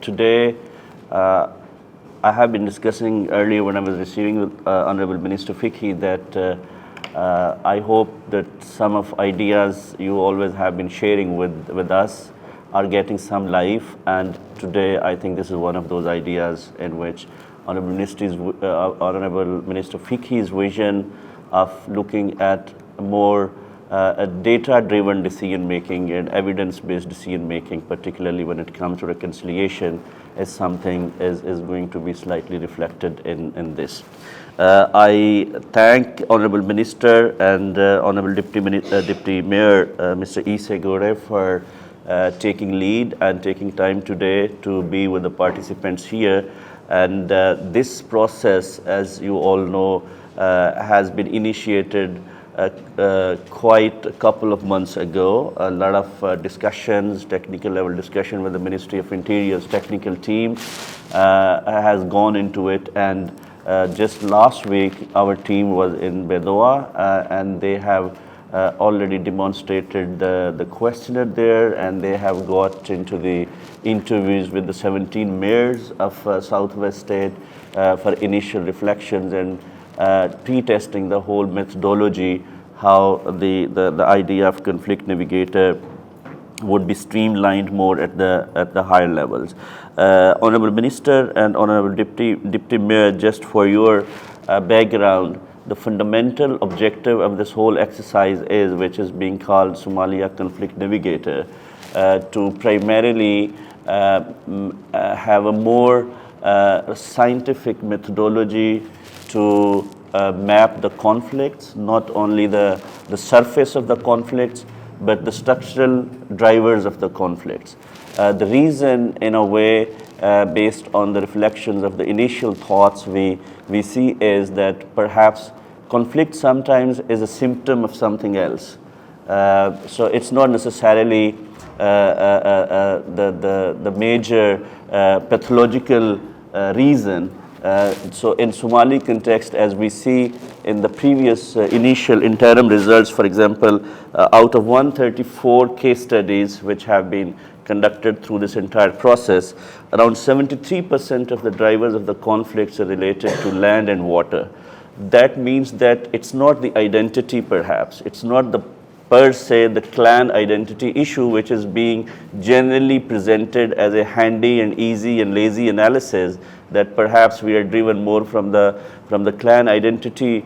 today, I have been discussing earlier when I was receiving with Honorable Minister Fiqhi that I hope that some of ideas you always have been sharing with us are getting some life, and today I think this is one of those ideas in which Honorable Minister Fiqhi's vision of looking at more a data-driven decision-making and evidence-based decision-making, particularly when it comes to reconciliation, is something is going to be slightly reflected in this. I thank Honorable Minister and Honorable Deputy Mayor, Mr. 𝐃𝒂𝒂, for taking lead and taking time today to be with the participants here. And this process, as you all know, has been initiated quite a couple of months ago. A lot of discussions, technical level discussion with the Ministry of Interior's technical team has gone into it, and just last week our team was in Bedoa and they have already demonstrated the questionnaire there, and they have got into the interviews with the 17 mayors of Southwest State for initial reflections and pre-testing the whole methodology, how the idea of conflict navigator would be streamlined more at the higher levels. Honorable Minister and Honorable Deputy Mayor, just for your background, the fundamental objective of this whole exercise is, which is being called Somali Conflict Navigator, to primarily have a more scientific methodology to map the conflicts, not only the surface of the conflicts, but the structural drivers of the conflicts. The reason, in a way, based on the reflections of the initial thoughts we see, is that perhaps conflict sometimes is a symptom of something else. So it's not necessarily the major pathological reason. So in Somali context, as we see in the previous initial interim results, for example, out of 134 case studies which have been conducted through this entire process, around 73% of the drivers of the conflicts are related to land and water. That means that it's not the identity, perhaps, it's not the per se the clan identity issue which is being generally presented as a handy and easy and lazy analysis, that perhaps we are driven more from the clan identity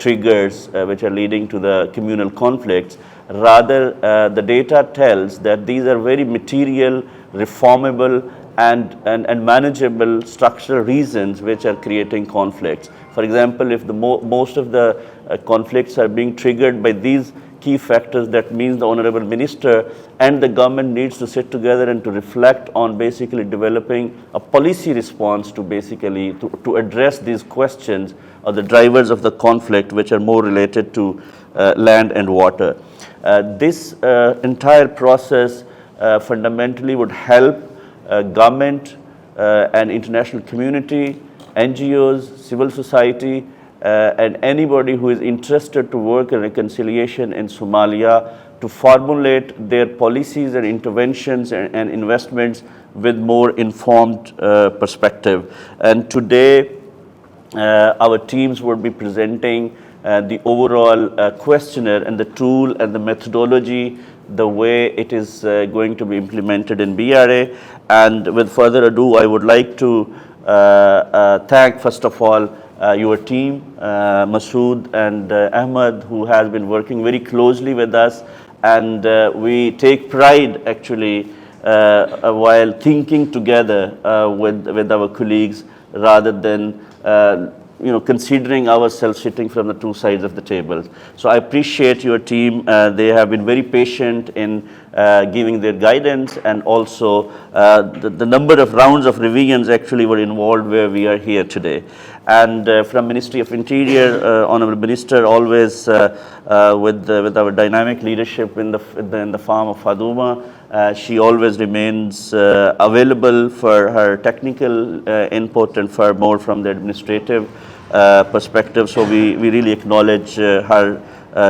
triggers which are leading to the communal conflicts. Rather, the data tells that these are very material, reformable and manageable structural reasons which are creating conflicts. For example, if the most of the conflicts are being triggered by these key factors, that means the Honorable Minister and the government needs to sit together and to reflect on basically developing a policy response to basically to address these questions or the drivers of the conflict which are more related to land and water. This entire process fundamentally would help government and international community, NGOs, civil society, and anybody who is interested to work in reconciliation in Somalia to formulate their policies and interventions and investments with more informed perspective. And today, our teams will be presenting the overall questionnaire and the tool and the methodology, the way it is going to be implemented in BRA. And with further ado, I would like to thank, first of all, your team, Masood and Ahmed, who has been working very closely with us, and we take pride actually while thinking together with our colleagues, rather than considering ourselves sitting from the two sides of the table. So I appreciate your team. They have been very patient in giving their guidance, and also the number of rounds of revisions actually were involved where we are here today. And from Ministry of Interior, Honorable Minister, always with our dynamic leadership in the farm of Faduma, she always remains available for her technical input and for more from the administrative perspective. So we really acknowledge her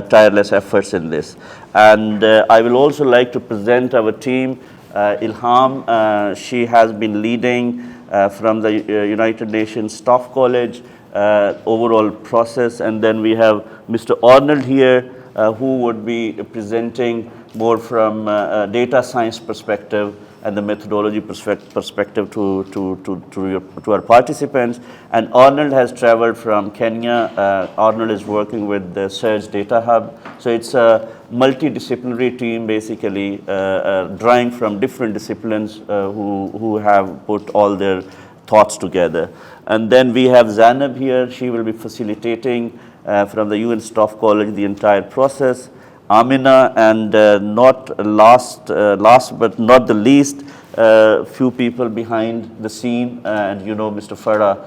tireless efforts in this. And I will also like to present our team Ilham, she has been leading from the United Nations Staff College overall process. And then we have Mr. Arnold here, who would be presenting more from a data science perspective and the methodology perspective to our participants. And Arnold has traveled from Kenya. Arnold is working with the Surge Data Hub. So it's a multidisciplinary team, basically drawing from different disciplines who have put all their thoughts together. And then we have Zainab here. She will be facilitating from the UN Staff College the entire process. Amina, and not last but not the least, few people behind the scene, and you know Mr. Farah,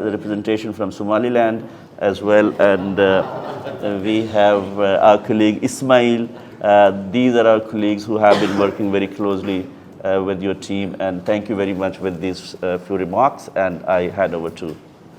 the representation from Somaliland as well, and we have our colleague Ismail. These are our colleagues who have been working very closely with your team, and thank you very much with these few remarks, and I hand over to